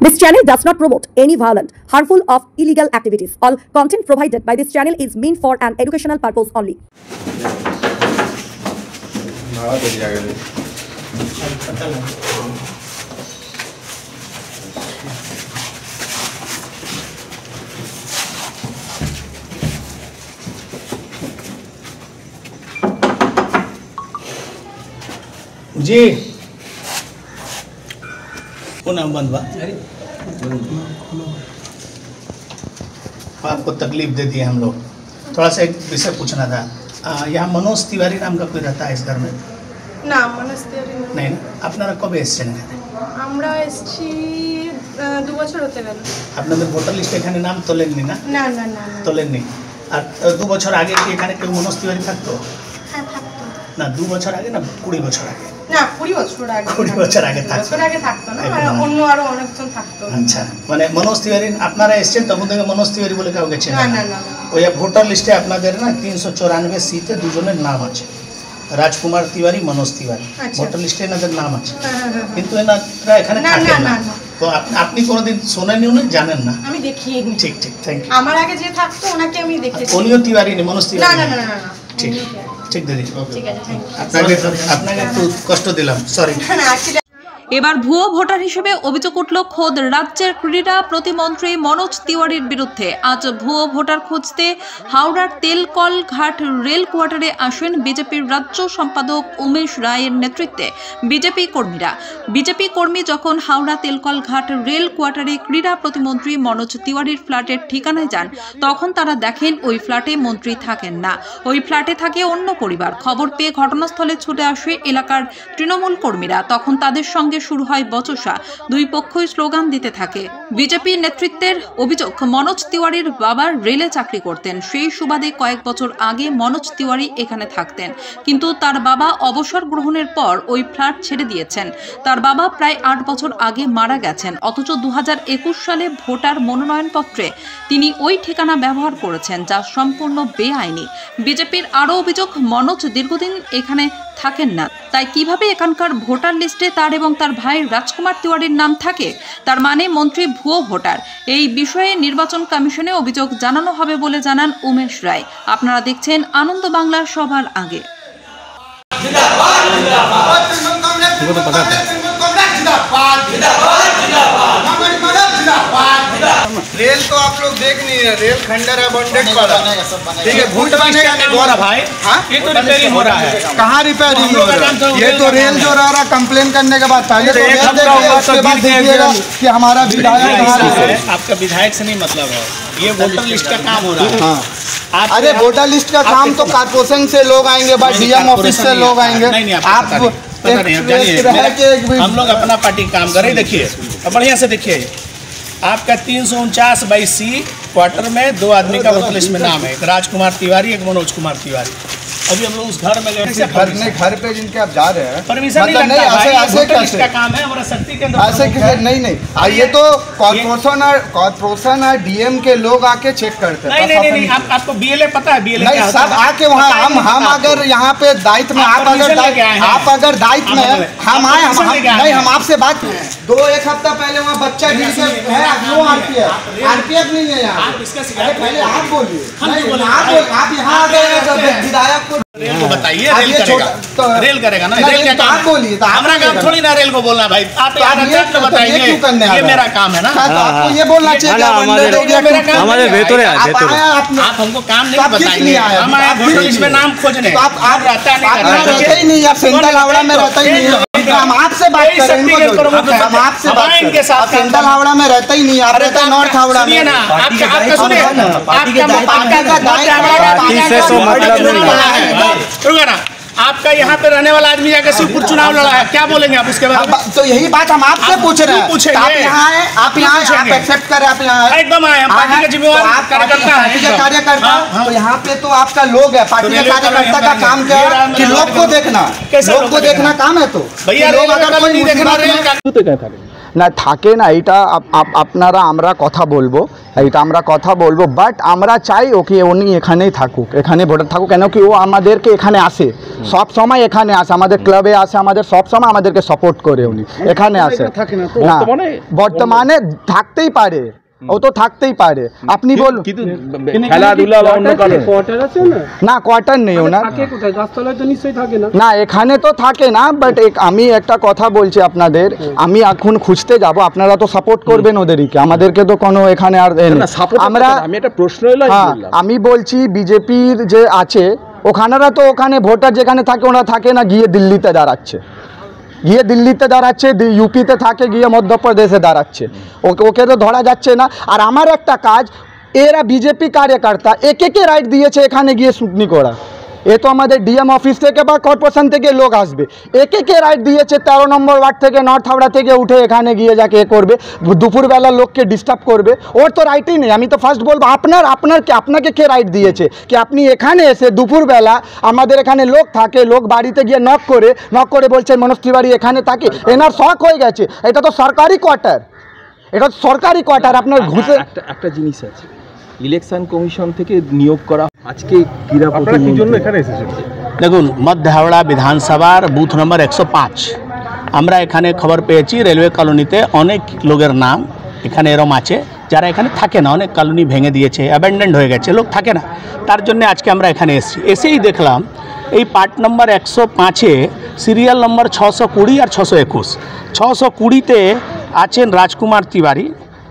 This channel does not promote any violent, harmful or illegal activities. All content provided by this channel is meant for an educational purpose only. जी नाम बंद बा आपको तकलीफ दे दी हम लोग। थोड़ा सा एक विषय पूछना था। यहाँ मनोज तिवारी नाम का कोई रहता है इस घर में? ना मनोज तिवारी नहीं ना। अपना कब एसेन আমরা এসেছি 2 বছর হতে গেল। আপনাদের ভোটার লিস্টে এখানে নাম তোলেননি না? না না না তোলেননি। আর 2 বছর আগে কি এখানে কেউ মনোজ তিওয়ারি থাকতো? হ্যাঁ থাকতো। না 2 বছর আগে না 20 বছর আগে? না 20 বছর আগে। 20 বছর আগে থাকতো। বছর আগে থাকতো না, মানে অন্য আরো অনেকজন থাকতো। আচ্ছা, মানে মনোজ তিওয়ারি আপনারা এসেছেন তখন থেকে মনোজ তিওয়ারি বলে কাউকে চেনেন না? না না। ওই ভোটার লিস্টে আপনাদের না 394 সিটে দুজনের নাম আছে, রাজকুমার তিওয়ারি, মনোজ তিওয়ারি। ভোটার লিস্টে এনাদের নাম আছে, কিন্তু এনারা এখানে থাকেন না। তো আপনি কোনোদিন শোনেননি, উনি জানেন না? আমি দেখিনি। ঠিক ঠিক, থ্যাংক ইউ। আমার আগে যে থাকতো ওনাকে আমি দেখেছি। উনিও তিওয়ারি নেই, মনোজ তিওয়ারি? না না না না। ঠিক ঠিক দিদি, ঠিক আছে, থ্যাংক ইউ। আপনাকে একটু কষ্ট দিলাম, সরি। এবার ভুয়ো ভোটার হিসেবে অভিযোগ উঠল খোদ রাজ্যের ক্রীড়া প্রতিমন্ত্রী মনোজ তিওয়ারির বিরুদ্ধে। আজ ভুয়ো ভোটার খুঁজতে হাওড়ার তেলকল ঘাট রেল কোয়ার্টারে আসেন বিজেপির রাজ্য সম্পাদক উমেশ রায়ের নেতৃত্বে বিজেপি কর্মীরা। বিজেপি কর্মী যখন হাওড়া তেলকল ঘাট রেল কোয়ার্টারে ক্রীড়া প্রতিমন্ত্রী মনোজ তিওয়ারির ফ্ল্যাটের ঠিকানায় যান, তখন তারা দেখেন ওই ফ্ল্যাটে মন্ত্রী থাকেন না, ওই ফ্ল্যাটে থাকে অন্য পরিবার। খবর পেয়ে ঘটনাস্থলে ছুটে আসে এলাকার তৃণমূল কর্মীরা। তখন তাদের সঙ্গে শুরু হয় বচসা, দুই পক্ষই স্লোগান দিতে থাকে। বিজেপি নেতৃত্বের অভিযোগ, মনোজ তিওয়ারির বাবা রেলে চাকরি করতেন, সেই সুবাদে কয়েক বছর আগে মনোজ তিওয়ারি এখানে থাকতেন, কিন্তু তার বাবা অবসর গ্রহণের পর ওই ফ্ল্যাট ছেড়ে দিয়েছেন। তার বাবা প্রায় 8 বছর আগে মারা গেছেন, অথচ 2021 সালে ভোটার মনোনয়নপত্রে তিনি ওই ঠিকানা ব্যবহার করেছেন, যা সম্পূর্ণ বেআইনি। বিজেপির আরও অভিযোগ, মনোজ দীর্ঘদিন এখানে থাকেন না, তাই কিভাবে এখানকার ভোটার লিস্টে তার এবং তার ভাই রাজকুমার তিওয়ারির নাম থাকে? তার মানে মন্ত্রী ভুয়ো ভোটার। এই বিষয়ে নির্বাচন কমিশনে অভিযোগ জানানো হবে বলে জানান উমেশ রায়। আপনারা দেখছেন আনন্দ বাংলার সবার আগে। रेल तो आप लोग देख नहीं है, रेल खंडर है बॉन्डेड पर, ठीक है। भूट बने भाई, ये तो रिपेयरिंग हो रहा है। कहाँ रिपेयरिंग हो रहा है? ये तो रेल जो रहा कंप्लेन करने के बाद पहले तो उसके बाद देखिएगा कि हमारा विधायक, आपका विधायक से नहीं मतलब है, ये वोटर लिस्ट का काम हो रहा है। अरे वोटर लिस्ट का काम तो कारपोरेशन से लोग आएंगे, बट डीएम ऑफिस से लोग आएंगे। आप हम लोग अपना पार्टी काम कर रहे। देखिए बढ़िया से देखिए, आपका 349/C क्वार्टर में 2 आदमी का वोटर लिस्ट में नाम है, एक राजकुमार तिवारी, एक मनोज कुमार तिवारी। अभी हम लोग उस घर में गए, घर पे जिनके आप जा रहे हैं परमिशन नहीं लगता भाई, वोटर लिस्ट का काम है हमारा, शक्ति के अंदर ऐसे नहीं ये तो कॉर्पोरेशन और डीएम के लोग आके चेक करते हैं। नहीं आपको बीएलए पता है? बीएलए नहीं सब आके वहाँ हम अगर यहाँ पे दायित्व में, आप अगर दायित्व में हम आए, नहीं हम आपसे बात 1 हफ्ता पहले वहाँ बच्चा गिर के है, आरपीएफ नहीं है यहाँ। पहले आप बोलिए, आप यहाँ आ गए विधायक को रेल को बताइए, रेल करेगा ना, रेल क्या काम? बोलिए, हमारा काम थोड़ी ना रेल को बोलना भाई, आप बताइए, ये मेरा काम है ना। आपको ये बोलना चाहिए हमारे भीतर आप हमको काम नहीं बताइए, हम आए वोटर लिस्ट में नाम खोजने। आप रहता ही नहीं, आप सेंट्रल हावड़ा में रहता ही नहीं। हम आपसे बात कर रहे हैं, हम आपसे बात इनके साथ। सेंट्रल हावड़ा में रहता ही नहीं, आप रहता है नॉर्थ हावड़ा में ना। आपका यहाँ पे रहने वाला आदमी जाकर शिवपुर चुनाव लड़ा है, क्या बोलेंगे आप उसके बारे में? तो यही बात हम आपसे पूछ रहे हैं। आप यहाँ आए, आप एक्सेप्ट करें, आप यहाँ एकदम आए, हम पार्टी के जिम्मेवार कार्यकर्ता हैं, कार्यकर्ता। तो यहाँ पे तो आपका लोग है, पार्टी के कार्यकर्ता का काम क्या है कि लोग को देखना, लोग को देखना काम है। तो भैया लोग अगर कोई नहीं देखना, না থাকে না, এটা আপনারা আমরা কথা বলবো, এটা আমরা কথা বলবো, বাট আমরা চাই ওকে উনি এখানেই থাকুক, এখানে ভোটার থাকুক, কেন কি ও আমাদেরকে এখানে আসে, সব সময় এখানে আসে, আমাদের ক্লাবে আসে, আমাদের সব সময় আমাদেরকে সাপোর্ট করে, উনি এখানে আসে না, বর্তমানে থাকতেই পারে, ও তো থাকতেই পারে, আপনি বলুন। খেলাধুলা বা অন্য কারণে কোয়ার্টার আছে না কোয়ার্টার নেই ওনার, থাকে কোথায়? গাছতলায় তো নিশ্চয়ই থাকে না। না এখানে তো থাকে না, বাট আমি একটা কথা বলছি আপনাদের, আমি এখন খুঁজতে যাব, আপনারা তো সাপোর্ট করবেন ওদেরকে, আমাদেরকে তো কোনো এখানে আর আমরা, আমি একটা প্রশ্ন এলো, আমি বলছি বিজেপির যে আছে ওখানেরা তো ওখানে ভোটার যেখানে থাকে ওরা থাকে না, গিয়ে দিল্লিতে দাঁড়াচ্ছে, ইউপিতে থাকে, গিয়ে মধ্যপ্রদেশে দাঁড়াচ্ছে, ওকে তো ধরা যাচ্ছে না। আর আমার একটা কাজ, এরা বিজেপি কার্যকর্তা একে রাইট দিয়েছে এখানে গিয়ে শুটনি করা, এ তো আমাদের ডিএম অফিস থেকে বা কর্পোরেশন থেকে লোক আসবে, একে রাইট দিয়েছে 13 নম্বর ওয়ার্ড থেকে, নর্থ হাওড়া থেকে উঠে এখানে গিয়ে যাকে এ করবে, দুপুরবেলা লোককে ডিস্টার্ব করবে, ওর তো রাইটই নেই। আমি তো ফার্স্ট বলবো আপনাকে কে রাইট দিয়েছে কি আপনি এখানে এসে দুপুরবেলা, আমাদের এখানে লোক থাকে, লোক বাড়িতে গিয়ে নক করে বলছে মনোজ তিওয়ারি এখানে থাকে, এনার শখ হয়ে গেছে, এটা তো সরকারি কোয়ার্টার, আপনার ঘুষে একটা জিনিস আছে, ইলেকশন কমিশন থেকে নিয়োগ করা, আজকে ক্রীড়া প্রতিমন্ত্রী জন্য এখানে এসেছেন। দেখুন, মধ্য হাওড়া বিধানসভার বুথ নম্বর 105 আমরা এখানে খবর পেয়েছি, রেলওয়ে কলোনিতে অনেক লোকের নাম এখানে এরম আছে যারা এখানে থাকে না, অনেক কলোনি ভেঙে দিয়েছে, অ্যাবেন্ডেন্ড হয়ে গেছে, লোক থাকে না, তার জন্য আজকে আমরা এখানে এসেই দেখলাম এই পার্ট নম্বর 105-এ সিরিয়াল নম্বর 620 আর 621, 620-তে আছেন রাজকুমার তিওয়ারি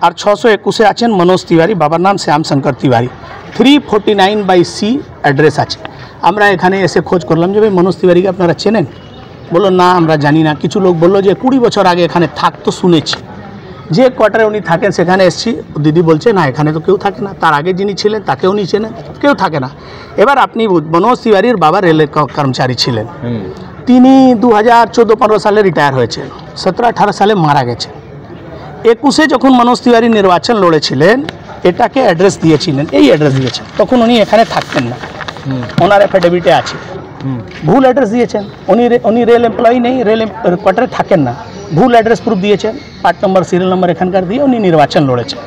আর 621-এ আছেন মনোজ তিওয়ারি, বাবার নাম শ্যামশঙ্কর তিওয়ারি, 349/C অ্যাড্রেস আছে। আমরা এখানে এসে খোঁজ করলাম যে ভাই মনোজ তিওয়ারিকে আপনারা চেনেন? বললো না আমরা জানি না। কিছু লোক বললো যে 20 বছর আগে এখানে থাকতো শুনেছি, যে কোয়ার্টারে উনি থাকেন সেখানে এসেছি, দিদি বলছে না এখানে তো কেউ থাকে না, তার আগে যিনি ছিলেন তাকেও উনি চেনেন, কেউ থাকে না। এবার আপনি মনোজ তিওয়ারির বাবা রেলের কর্মচারী ছিলেন, তিনি 2014-15 সালে রিটায়ার হয়েছেন, 17-18 সালে মারা গেছেন। 21-এ যখন মনোজ তিওয়ারি নির্বাচন লড়েছিলেন এটাকে অ্যাড্রেস দিয়েছিলেন, এই অ্যাড্রেস দিয়েছেন, তখন উনি এখানে থাকতেন না, ওনার অ্যাফিডেভিটে আছে, ভুল অ্যাড্রেস দিয়েছেন, উনি রেল এমপ্লয়ি নেই, রেল কোয়ার্টারে থাকেন না, ভুল অ্যাড্রেস প্রুফ দিয়েছেন, পার্ট নম্বর সিরিয়াল নম্বর এখানকার দিয়ে উনি নির্বাচন লড়েছেন।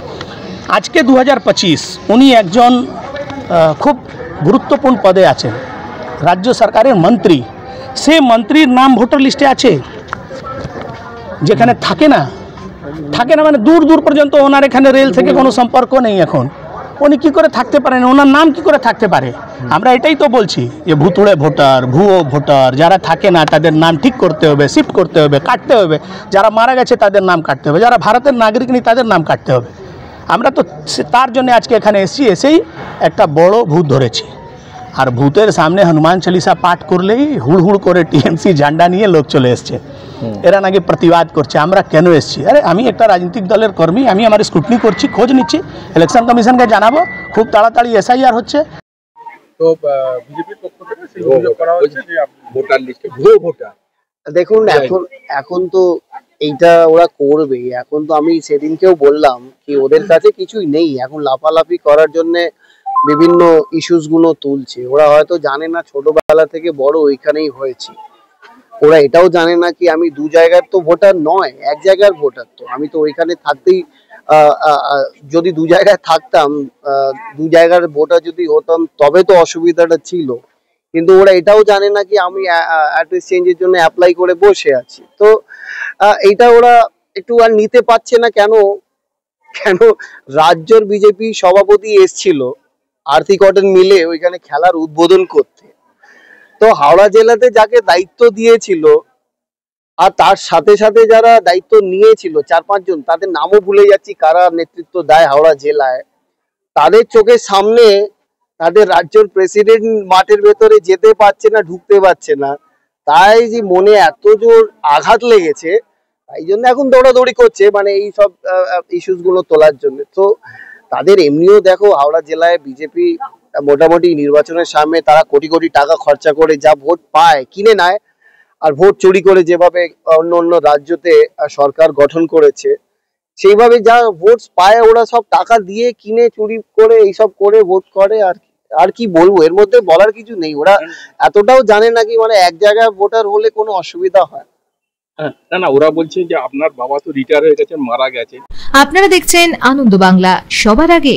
আজকে 2025 উনি একজন খুব গুরুত্বপূর্ণ পদে আছেন, রাজ্য সরকারের মন্ত্রী, সে মন্ত্রীর নাম ভোটার লিস্টে আছে, যেখানে থাকে না মানে দূর পর্যন্ত ওনার এখানে রেল থেকে কোনো সম্পর্ক নেই, এখন উনি কী করে থাকতে পারেন, ওনার নাম কি করে থাকতে পারে? আমরা এটাই তো বলছি যে ভুতুড়ে ভোটার, ভুয়ো ভোটার যারা থাকে না তাদের নাম ঠিক করতে হবে, শিফট করতে হবে, কাটতে হবে, যারা মারা গেছে তাদের নাম কাটতে হবে, যারা ভারতের নাগরিক নেই তাদের নাম কাটতে হবে। আমরা তো তার জন্য আজকে এখানে এসেই একটা বড় ভূত ধরেছি, আর ভূতের সামনে হনুমান চালিসা পাঠ করলেই হুড় করে টিএমসি ঝান্ডা নিয়ে লোক চলে এসছে, এরা নাকি প্রতিবাদ করছে। আমরা কেন এসেছি? আরে আমি একটা রাজনৈতিক দলের কর্মী, আমি আমার স্ক্রুটনি করছি, খোঁজ নিচ্ছি, ইলেকশন কমিশনকে জানাবো, খুব তাড়াতাড়ি SIR হচ্ছে। তো বিজেপির পক্ষ থেকে সেই অভিযোগ করা হচ্ছে যে ভোটার লিস্টে ভুয়ো ভোটার। দেখুন এখন তো এইটা ওরা করবে, এখন তো আমি সেদিনকেও বললাম কি ওদের কাছে কিছুই নেই, এখন লাফালাফি করার জন্য বিভিন্ন ইস্যুস গুলো তুলছে, ওরা হয়তো জানে না ছোটবেলা থেকে বড় ওইখানেই হয়েছে, ওরা এটাও জানে না কি আমি দু জায়গার তো ভোটার নয়, এক জায়গার ভোটার, তো আমি তো ওইখানে থাকতেই যদি দু জায়গায় থাকতাম, দু জায়গার ভোটার যদি হতাম তবে তো অসুবিধাটা ছিল, কিন্তু ওরা এটাও জানে না কি আমি অ্যাড্রেস চেঞ্জের জন্য অ্যাপ্লাই করে বসে আছি। তো এইটা ওরা একটু আর নিতে পারছে না। কেন রাজ্যের বিজেপি সভাপতি এসছিল আর্থিক অর্ডার মিলে ওইখানে খেলার উদ্বোধন করতে, তো হাওড়া জেলাতে যাকে দায়িত্ব দিয়েছিল আর তার সাথে সাথে যারা দায়িত্ব নিয়েছিল 4-5 জন, তাদের নামও ভুলে যাচ্ছি কারা নেতৃত্ব দেয় হাওড়া জেলায়, তাদের চোখের সামনে তাদের রাজ্যের প্রেসিডেন্ট মাঠের ভেতরে যেতে পারছে না, ঢুকতে পারছে না, তাই যে মনে এত জোর আঘাত লেগেছে, তাই জন্য এখন দৌড়াদৌড়ি করছে মানে এই সব ইস্যুস গুলো তোলার জন্য। তো তাদের এমনিও দেখো হাওড়া জেলায় বিজেপি মোটামুটি নির্বাচনের সামনে তারা কোটি কোটি টাকা খরচা করে যা ভোট পায় কিনে নেয়, আর ভোট চুরি করে যেভাবে অন্য রাজ্যতে সরকার গঠন করেছে সেইভাবে যা ভোট পায় ওরা সব টাকা দিয়ে কিনে চুরি করে এইসব করে ভোট করে। আর কি বলবো, এর মধ্যে বলার কিছু নেই, ওরা এতটাও জানে নাকি মানে এক জায়গায় ভোটার হলে কোনো অসুবিধা হয়। না না, ওরা বলছে যে আপনার বাবা তো রিটায়ার হয়ে গেছেন, মারা গেছেন। আপনারা দেখছেন আনন্দ বাংলা, সবার আগে।